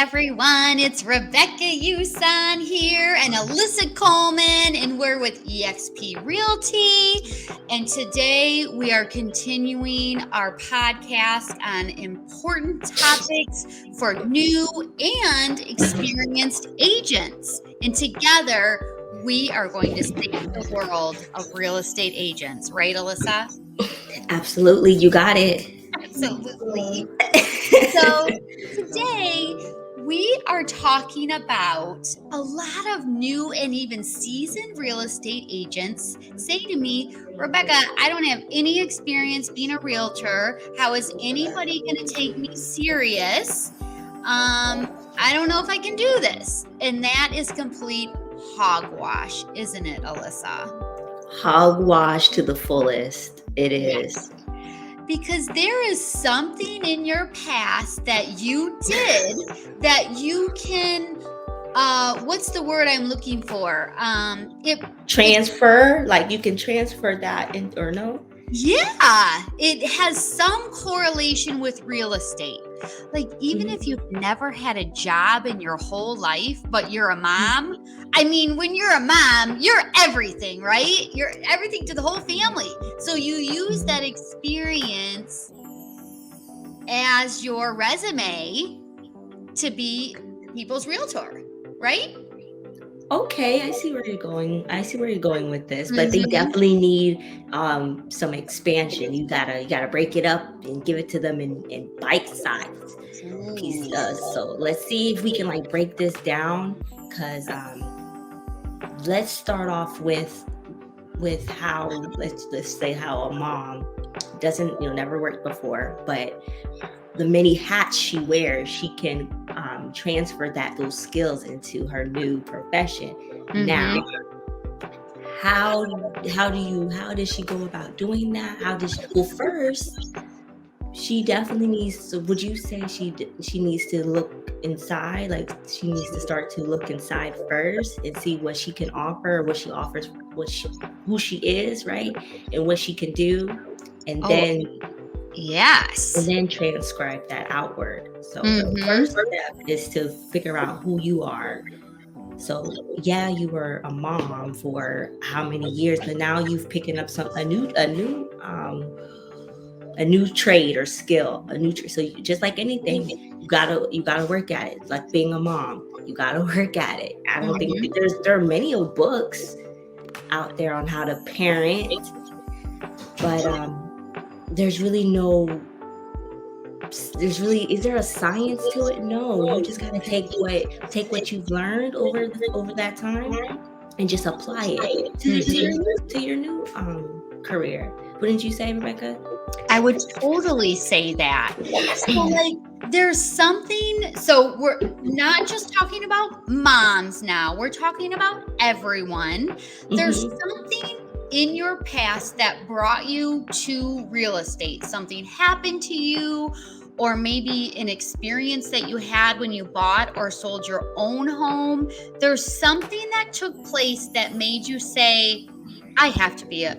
everyone, it's Rebecca Yusan here and Alyssa Coleman, and we're with eXp Realty. And today we are continuing our podcast on important topics for new and experienced agents. And together we are going to save the world of real estate agents, right, Alyssa? Absolutely, you got it. Absolutely. So today we are talking about a lot of new and even seasoned real estate agents say to me, Rebecca, I don't have any experience being a realtor. How is anybody going to take me serious? I don't know if I can do this. And that is complete hogwash, isn't it, Alyssa? Hogwash to the fullest. It is. Because there is something in your past that you did that you can, what's the word I'm looking for? Transfer, like you can transfer that in, or no? Yeah, it has some correlation with real estate. Like even if you've never had a job in your whole life, but you're a mom. I mean, when you're a mom, you're everything, right? You're everything to the whole family. So you use that experience as your resume to be people's realtor, right? Okay, I see where you're going. I see where you're going with this, but they definitely need some expansion. You gotta break it up and give it to them in bite-sized pieces. So let's see if we can like break this down. Cause let's start off with how let's say how a mom doesn't never worked before, but the many hats she wears, she can transfer those skills into her new profession. Now, how does she go about doing that? Well, first, she definitely needs to. Would you say she needs to look inside? Like she needs to start to look inside first and see what she can offer, what she offers, who she is, right, and what she can do, and then. Yes. And then transcribe that outward. So the first step is to figure out who you are. So yeah, you were a mom for how many years, but now you've picking up a new trade or skill, so just like anything, you gotta work at it. Like being a mom, you gotta work at it. I don't think there are many books out there on how to parent, but is there a science to it? No, you just gotta take what you've learned over that time and just apply it to your new career. Wouldn't you say, Rebecca? I would totally say that. So like there's something, so we're not just talking about moms now, we're talking about everyone. There's something in your past that brought you to real estate. Something happened to you, or maybe an experience that you had when you bought or sold your own home. There's something that took place that made you say, I have to be a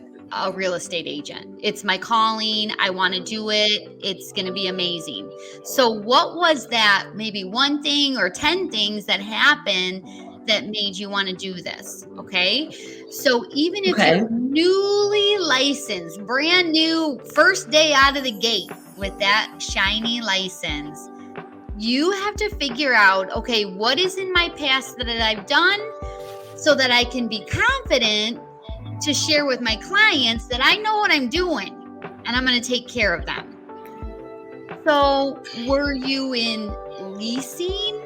real estate agent. It's my calling. I want to do it. It's going to be amazing. So what was that maybe one thing or 10 things that happened that made you want to do this? Okay. So even if you're newly licensed, brand new, first day out of the gate with that shiny license, you have to figure out, okay, what is in my past that I've done so that I can be confident to share with my clients that I know what I'm doing and I'm going to take care of them. So were you in leasing?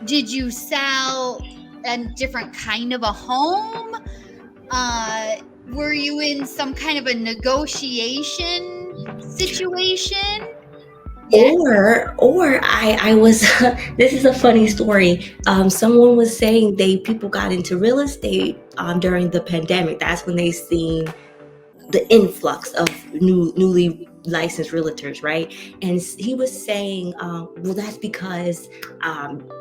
Did you sell a different kind of a home? Were you in some kind of a negotiation situation? Yes. Or I was, this is a funny story. Someone was saying people got into real estate during the pandemic. That's when they seen the influx of newly licensed realtors, right? And he was saying, well, that's because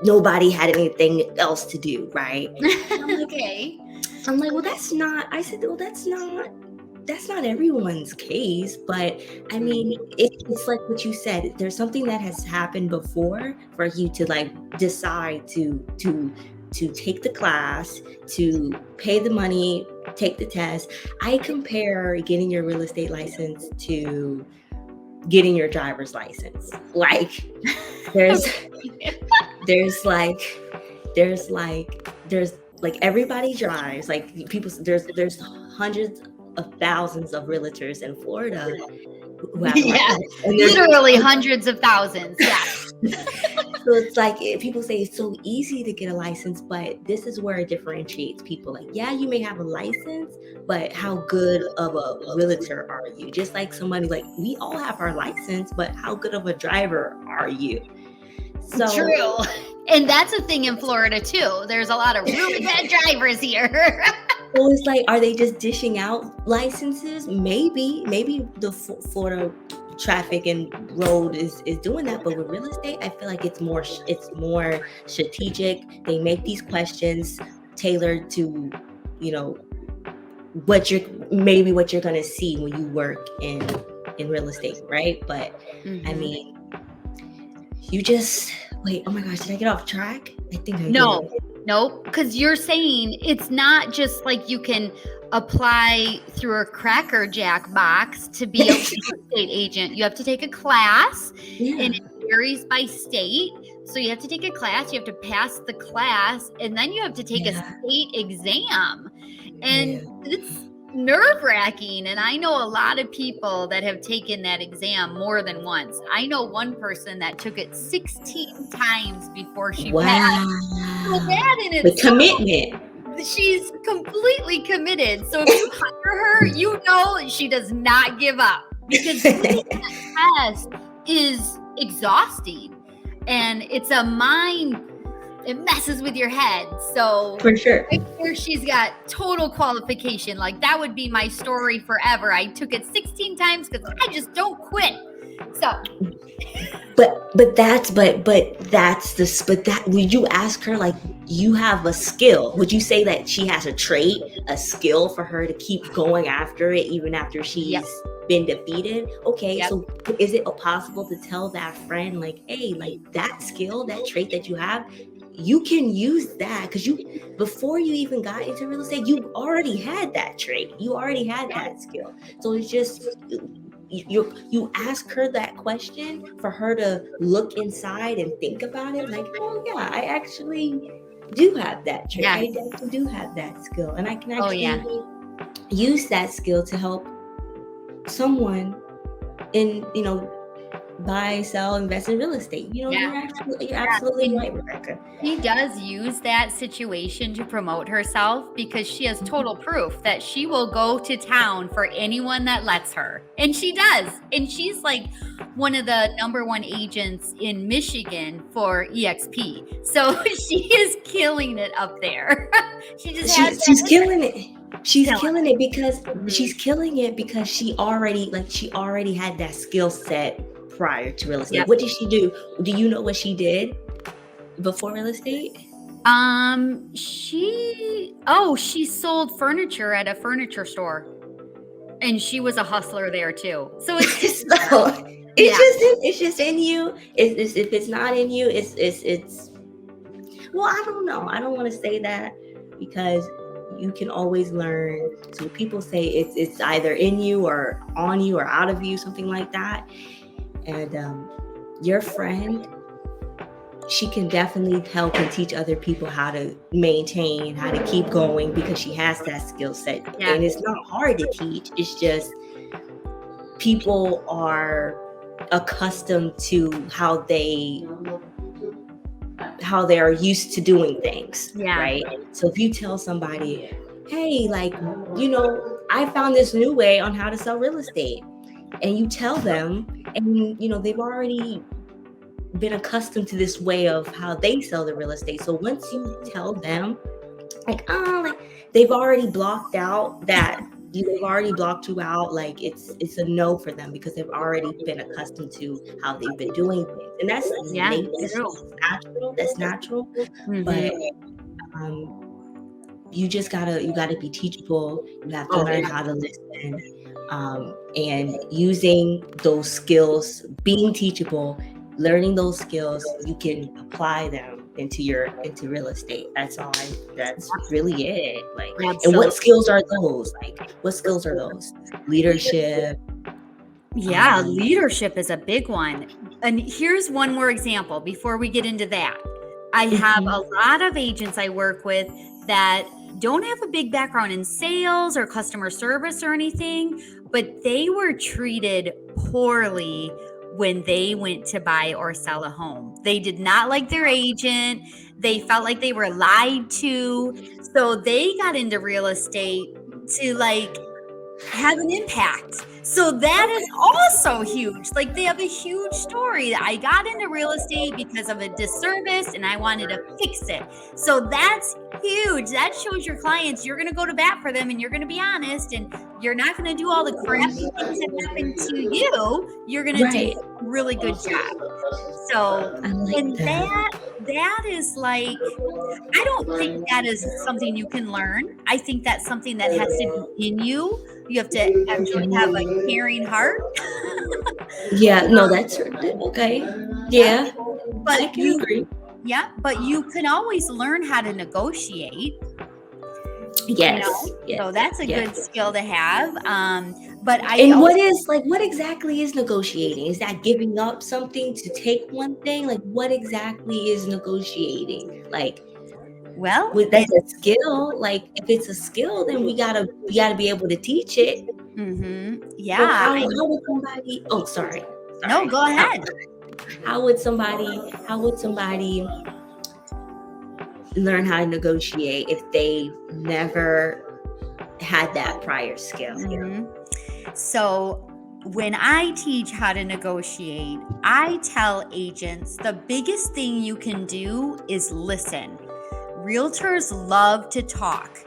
nobody had anything else to do, right? Okay. I'm like, well, that's not. I said, well, that's not that's not everyone's case, but I mean, it's like what you said. There's something that has happened before for you to like decide to take the class, to pay the money, take the test. I compare getting your real estate license to getting your driver's license. Like there's there's like there's like everybody drives. Like people, there's hundreds of thousands of realtors in Florida who have Yeah, and literally hundreds of thousands. Yeah. so it's like people say it's so easy to get a license, but this is where it differentiates people. Like, yeah, you may have a license, but how good of a realtor are you? Just like somebody, like, we all have our license, but how good of a driver are you? So True. And that's a thing in Florida too. There's a lot of really bad drivers here. So it's like, are they just dishing out licenses? Maybe the Florida traffic and road is doing that, but with real estate, I feel like it's more strategic. They make these questions tailored to, you know, what you're going to see when you work in real estate, right? But I mean, you just wait. Oh my gosh, did I get off track? I think I did. Nope, because you're saying it's not just like you can apply through a Cracker Jack box to be a real estate agent. You have to take a class, and it varies by state. So you have to take a class, you have to pass the class, and then you have to take a state exam. And it's nerve-wracking. And I know a lot of people that have taken that exam more than once. I know one person that took it 16 times before she passed. So that in itself, the commitment. She's completely committed. So if you hire her, you know she does not give up, because that test is exhausting, and it's a mind. It messes with your head. So for sure, I'm sure she's got total qualification. Like, that would be my story forever. I took it 16 times because I just don't quit. So, but would you ask her, like, you have a skill? Would you say that she has a trait, a skill for her to keep going after it even after she's been defeated? Okay, so is it possible to tell that friend, like, hey, like, that skill, that trait that you have, you can use that, because before you even got into real estate, you already had that trait, you already had that skill. So it's just you ask her that question for her to look inside and think about it, like, oh yeah, I actually do have that trait. I actually do have that skill, and I can actually use that skill to help someone in, you know, buy, sell, invest in real estate. You know, you're absolutely right, Rebecca. She does use that situation to promote herself, because she has total proof that she will go to town for anyone that lets her. And she does. And she's like one of the #1 agents in Michigan for EXP. So she is killing it up there. She's killing it. She's killing it because she already had that skill set prior to real estate. What did she do? Do you know what she did before real estate? She sold furniture at a furniture store, and she was a hustler there too. So it's just it's just in you. If it's not in you, it's well, I don't know. I don't want to say that, because you can always learn. So people say it's either in you or on you or out of you, something like that. And your friend, she can definitely help and teach other people how to maintain, how to keep going, because she has that skill set. And it's not hard to teach. It's just people are accustomed to how they are used to doing things, right? So if you tell somebody, hey, like, you know, I found this new way on how to sell real estate, and you tell them, and you know, they've already been accustomed to this way of how they sell the real estate. So once you tell them, like they've already blocked out that, they've already blocked you out. Like it's a no for them, because they've already been accustomed to how they've been doing things, and that's natural. That's natural. But you gotta be teachable. You have to learn how to listen, and using those skills, being teachable, learning those skills, you can apply them into real estate. That's really it. Like, and what skills are those? Like, what skills are those? Leadership. Yeah, leadership is a big one. And here's one more example before we get into that. I have a lot of agents I work with that don't have a big background in sales or customer service or anything, but they were treated poorly when they went to buy or sell a home. They did not like their agent. They felt like they were lied to. So they got into real estate to like have an impact. So that is also huge. Like, they have a huge story. I got into real estate because of a disservice and I wanted to fix it. So that's huge. That shows your clients you're going to go to bat for them and you're going to be honest and you're not going to do all the crappy things that happen to you. You're going to do a really good job. So, and that is like, I don't think that is something you can learn. I think that's something that has to be in you. You have to actually have a caring heart. Yeah, no, that's okay. Yeah, but I can agree. Yeah, but you can always learn how to negotiate. Yes, so that's a good skill to have. But what exactly is negotiating? Is that giving up something to take one thing? Like, what exactly is negotiating? Like, well, that's a skill. Like, if it's a skill, then we gotta be able to teach it. Yeah. So how would somebody? Oh, sorry. No, go ahead. How would somebody learn how to negotiate if they never had that prior skill? So when I teach how to negotiate, I tell agents the biggest thing you can do is listen. Realtors love to talk.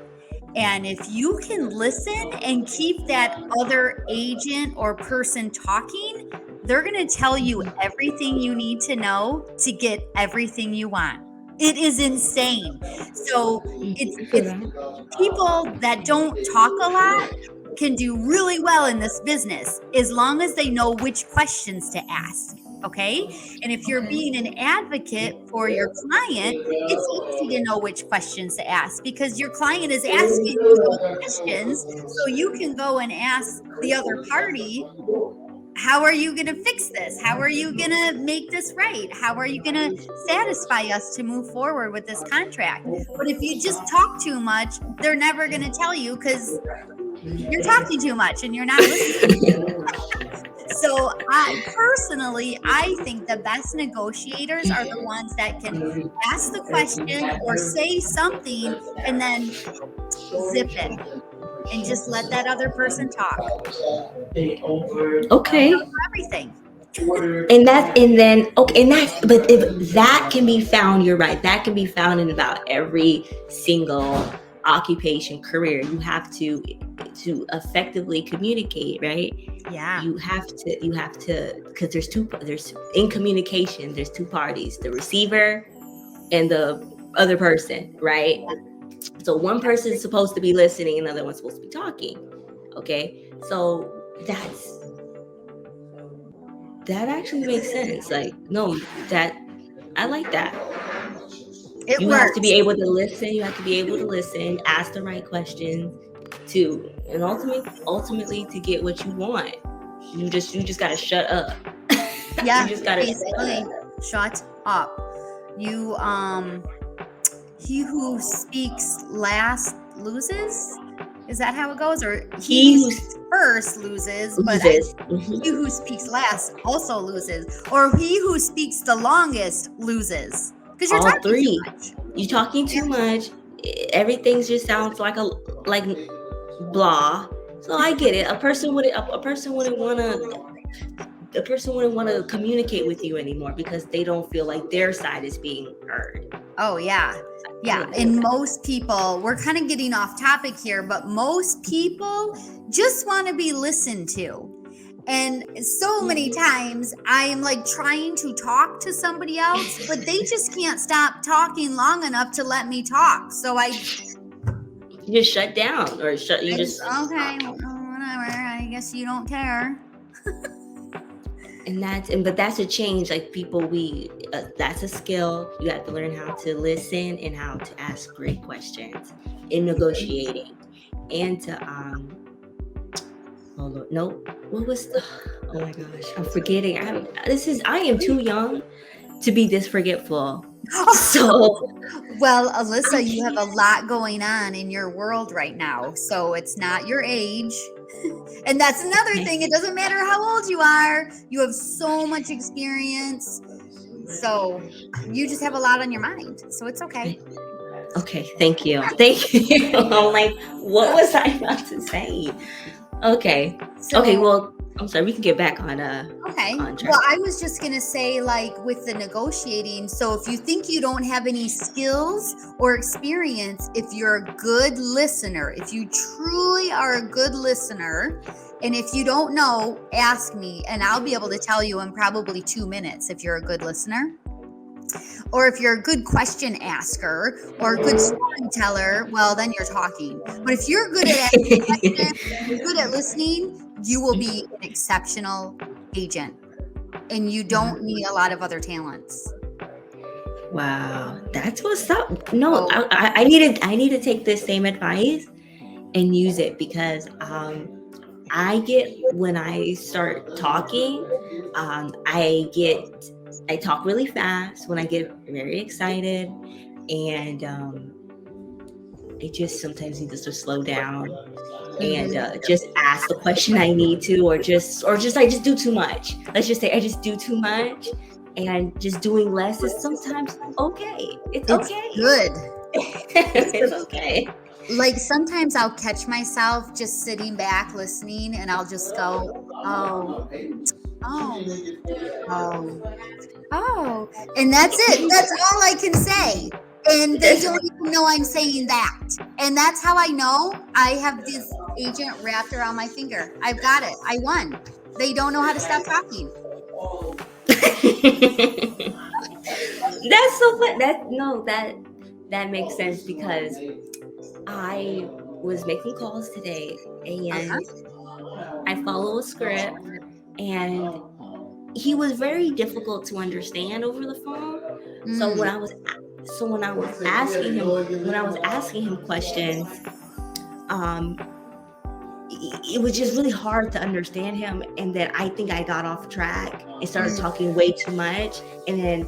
And if you can listen and keep that other agent or person talking, they're going to tell you everything you need to know to get everything you want. It is insane. So it's people that don't talk a lot can do really well in this business as long as they know which questions to ask. Okay. And if you're being an advocate for your client, it's easy to know which questions to ask because your client is asking you those questions. So you can go and ask the other party, how are you going to fix this? How are you going to make this right? How are you going to satisfy us to move forward with this contract? But if you just talk too much, they're never going to tell you because you're talking too much and you're not listening. So I think the best negotiators are the ones that can ask the question or say something and then zip it and just let that other person talk. Okay. Everything. But if that can be found, you're right. That can be found in about every single occupation, career. You have to effectively communicate, right? Yeah. You have to, because there's in communication, there's two parties, the receiver and the other person, right? So one person is supposed to be listening, another one's supposed to be talking. Okay. So that actually makes sense. Like, no, I like that. You have to be able to listen. You have to be able to listen, ask the right questions and ultimately to get what you want. You just gotta shut up. Yeah. You just gotta shut up. You he who speaks last loses. Is that how it goes? Or he who speaks first loses, but he who speaks last also loses. Or he who speaks the longest loses. Because you're talking too much. You're talking too much. Everything just sounds like blah. So I get it. A person wouldn't want to communicate with you anymore because they don't feel like their side is being heard. Oh yeah. Yeah. And most people, we're kind of getting off topic here, but most people just want to be listened to. And so many times I am like trying to talk to somebody else, but they just can't stop talking long enough to let me talk. So I you just shut down or shut. You It's just okay, well, whatever. I guess you don't care. but that's a change. Like people, that's a skill. You have to learn how to listen and how to ask great questions in negotiating, and to oh Lord, no, what was the? Oh my gosh, I'm forgetting. I am too young to be this forgetful. So Well, Alyssa, you have a lot going on in your world right now, so it's not your age. And that's another thing. It doesn't matter how old you are. You have so much experience. So you just have a lot on your mind. So it's okay. Okay, thank you. I'm like, what was I about to say? Okay. So, okay, well, I'm sorry, we can get back on okay. on track. Well, I was just going to say, like, with the negotiating, so if you think you don't have any skills or experience, if you're a good listener, if you truly are a good listener, and if you don't know, ask me, and I'll be able to tell you in probably 2 minutes if you're a good listener. Or if you're a good question asker or a good storyteller, well, then you're talking. But if you're good at asking questions, you're good at listening, you will be an exceptional agent. And you don't need a lot of other talents. Wow, that's what's up. No, I need to take this same advice and use it, because I get, when I start talking, I talk really fast when I get very excited, and I just sometimes need to just slow down and just ask the question I need to, or just I just do too much. Let's just say I just do too much, and just doing less is sometimes okay. It's okay. Good. It's okay. Like sometimes I'll catch myself just sitting back listening, and I'll just go, oh, and that's it. That's all I can say. And they don't even know I'm saying that. And that's how I know I have this agent wrapped around my finger. I've got it. I won. They don't know how to stop talking. That's so fun. That makes sense, because I was making calls today, and I follow a script, and he was very difficult to understand over the phone. So when I was asking him questions, it was just really hard to understand him, and then I think I got off track and started talking way too much, and then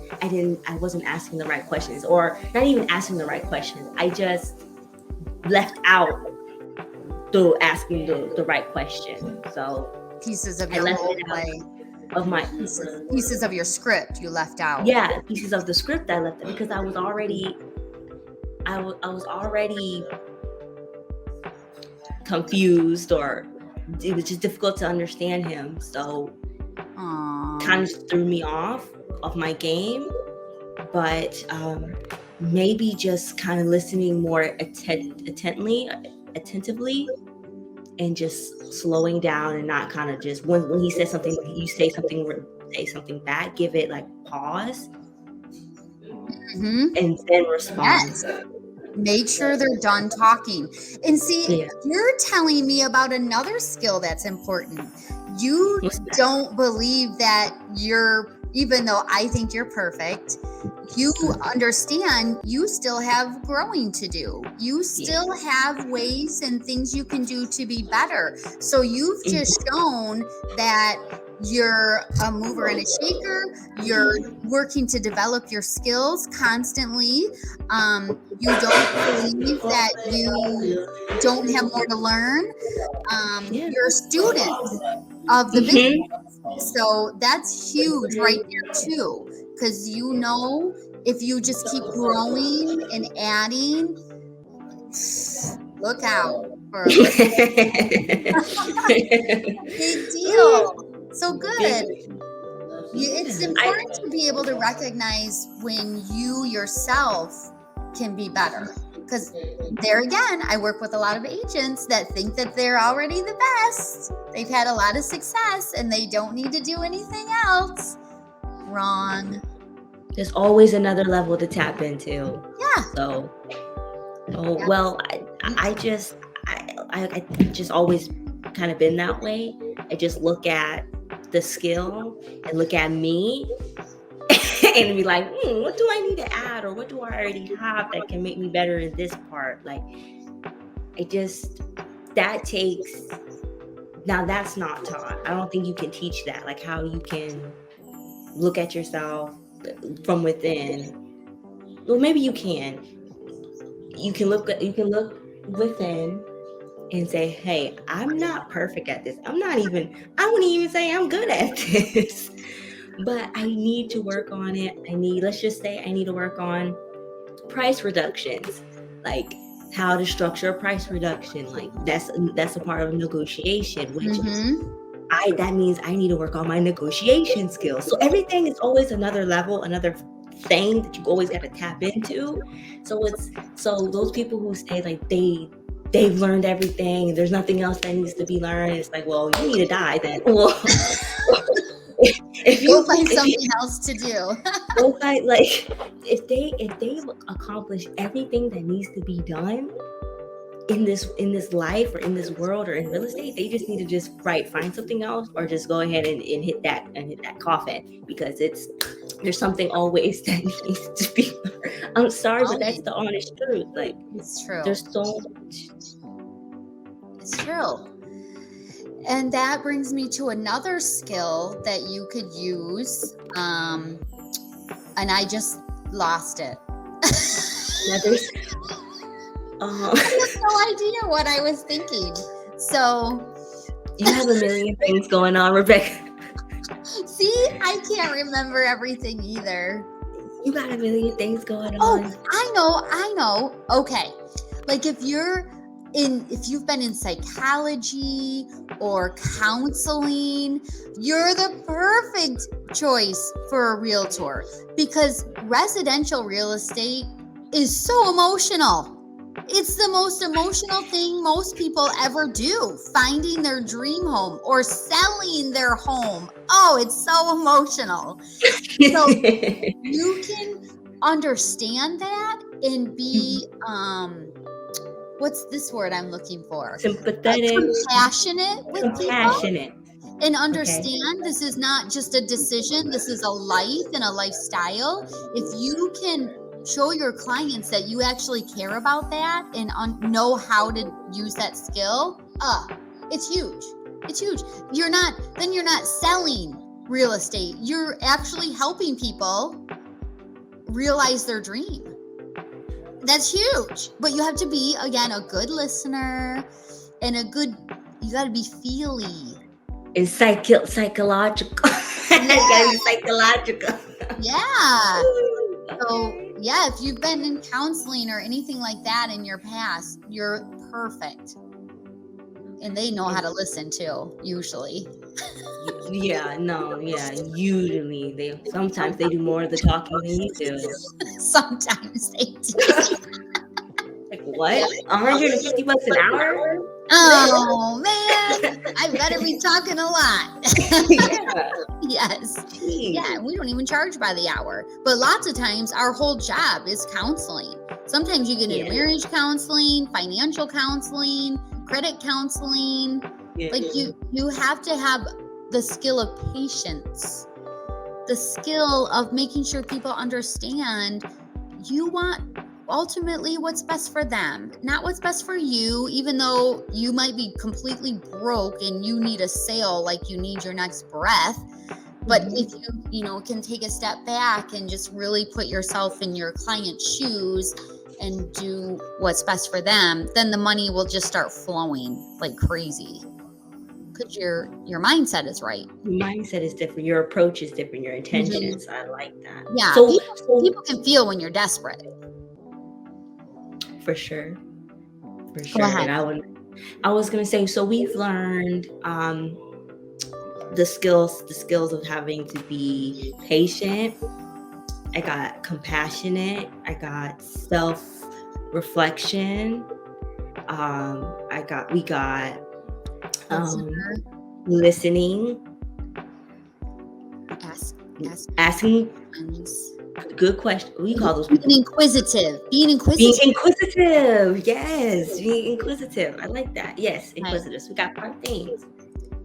I wasn't asking the right questions, or not even asking the right questions. I just left out asking the right question. So pieces of your role play, of my pieces of your script you left out. Yeah, pieces of the script I left out, because I was already confused, or it was just difficult to understand him. So kind of threw me off my game. But maybe just kind of listening more attentively, and just slowing down, and not kind of just when he says something, you say something back, give it like pause, and then respond. Yes. Make sure they're done talking. And see, you're telling me about another skill that's important. You don't believe that even though I think you're perfect, you understand you still have growing to do. You still have ways and things you can do to be better. So you've just shown that you're a mover and a shaker. You're working to develop your skills constantly. You don't believe that you don't have more to learn. You're a student of the business. So that's huge right there too. Because you know, if you just keep growing and adding, look out for a big deal. So good. It's important to be able to recognize when you yourself can be better. Because there again, I work with a lot of agents that think that they're already the best. They've had a lot of success and they don't need to do anything else. Wrong. There's always another level to tap into. Yeah. So, well, I just I just always kind of been that way. I just look at the skill and look at me and be like, what do I need to add, or what do I already have that can make me better in this part? Like, that takes, now that's not taught. I don't think you can teach that, like how you can look at yourself from within. Well, maybe you can. You can look within and say, hey, I'm not perfect at this. I wouldn't even say I'm good at this. But I need to work on it. Let's just say I need to work on price reductions, like how to structure a price reduction. Like that's a part of negotiation, which that means I need to work on my negotiation skills. So everything is always another level, another thing that you always got to tap into. So those people who say like they've learned everything and there's nothing else that needs to be learned, it's like, well, you need to die then. Well, if you find something else to do. If they accomplish everything that needs to be done in this life or in this world or in real estate, they just need to find something else, or just go ahead and hit that coffin, because there's something always that needs to be learned. I'm sorry, but that's the honest truth. Like, it's true. There's so much. It's true. And that brings me to another skill that you could use. And I just lost it. I have no idea what I was thinking. So you have a million things going on, Rebecca. See, I can't remember everything either. You got a million things going on. Oh, I know. Okay. Like if you've been in psychology or counseling, you're the perfect choice for a realtor, because residential real estate is so emotional. It's the most emotional thing most people ever do, finding their dream home or selling their home. Oh, it's so emotional. So you can understand that and be, what's this word I'm looking for? Sympathetic. Compassionate with people. And understand this is not just a decision. This is a life and a lifestyle. If you can show your clients that you actually care about that and know how to use that skill, it's huge. It's huge. You're not selling real estate. You're actually helping people realize their dream. That's huge. But you have to be, again, a good listener and you got to be feely. It's psychological. You gotta be psychological. Yeah. So, yeah, if you've been in counseling or anything like that in your past, you're perfect. And they know how to listen too, usually. Usually. Sometimes they do more of the talking than you do. Sometimes they do. Like what? 150 bucks an hour? Oh man, I better be talking a lot. Yeah. Yes. Jeez. Yeah, we don't even charge by the hour. But lots of times our whole job is counseling. Sometimes you get into marriage counseling, financial counseling, credit counseling. Yeah. Like you have to have the skill of patience, the skill of making sure people understand you want ultimately what's best for them, not what's best for you, even though you might be completely broke and you need a sale like you need your next breath. But if you can take a step back and just really put yourself in your client's shoes and do what's best for them, then the money will just start flowing like crazy. Because your mindset is right. Your mindset is different. Your approach is different. Your intentions. I like that. Yeah. So people can feel when you're desperate. For sure. And I was gonna say, so we've learned the skills of having to be patient. I got compassionate. I got self-reflection. We got listening. Asking Good question. We call those Being people inquisitive. being inquisitive. Yes, being inquisitive. I like that. Yes, Right. inquisitive. So we got 5 things.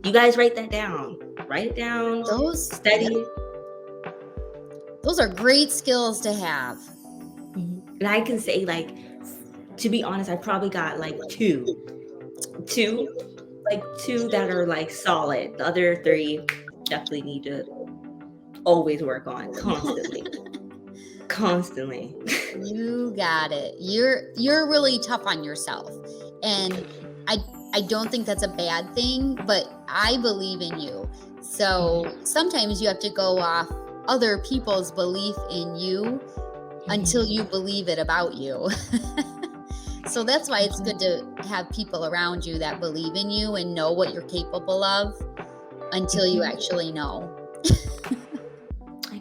You guys write that down. Write it down. Study it. Those are great skills to have. And I can say, like, to be honest, I probably got like two that are like solid. The other 3 definitely need to always work on constantly. You got it. You're really tough on yourself. And I don't think that's a bad thing, but I believe in you. So sometimes you have to go off other people's belief in you until you believe it about you. So that's why it's good to have people around you that believe in you and know what you're capable of until you actually know.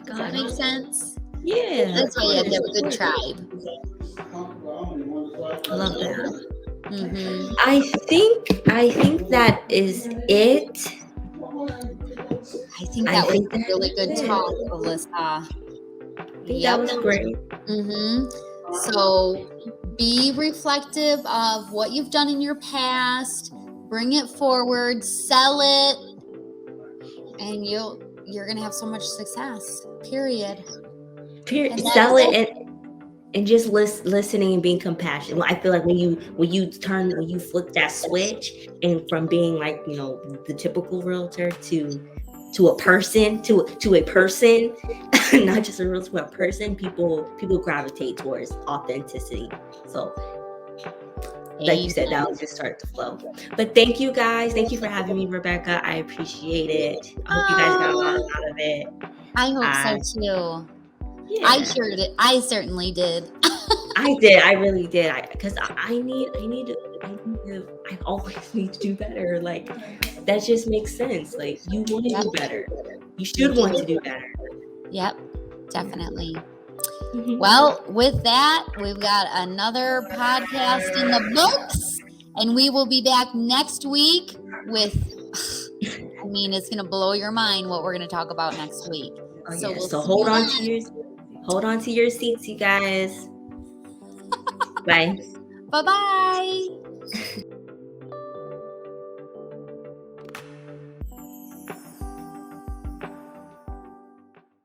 Does that make sense? Yeah. That's why you have to have a good tribe. I love that. Mm-hmm. I think that is it. I think that was a really good talk, Alyssa. I think that was great. Mm-hmm. So be reflective of what you've done in your past, bring it forward, sell it, and you're gonna have so much success. Period. Sell it and just listening and being compassionate. Well, I feel like when you flip that switch and from being like, you know, the typical realtor to a person, not just a realtor, but a person, people gravitate towards authenticity. So like you said, that would just start to flow. But thank you guys. Thank you for having me, Rebecca. I appreciate it. I hope you guys got a lot out of it. I hope so too. Yeah. I certainly did. I did. I really did. Because I always need to do better. Like, that just makes sense. Like, you want to do better. You should want to do better. Yep, definitely. Well, with that, we've got another podcast in the books, and we will be back next week with, I mean, it's going to blow your mind what we're going to talk about next week. So hold on to your seats, you guys. Bye. Bye-bye.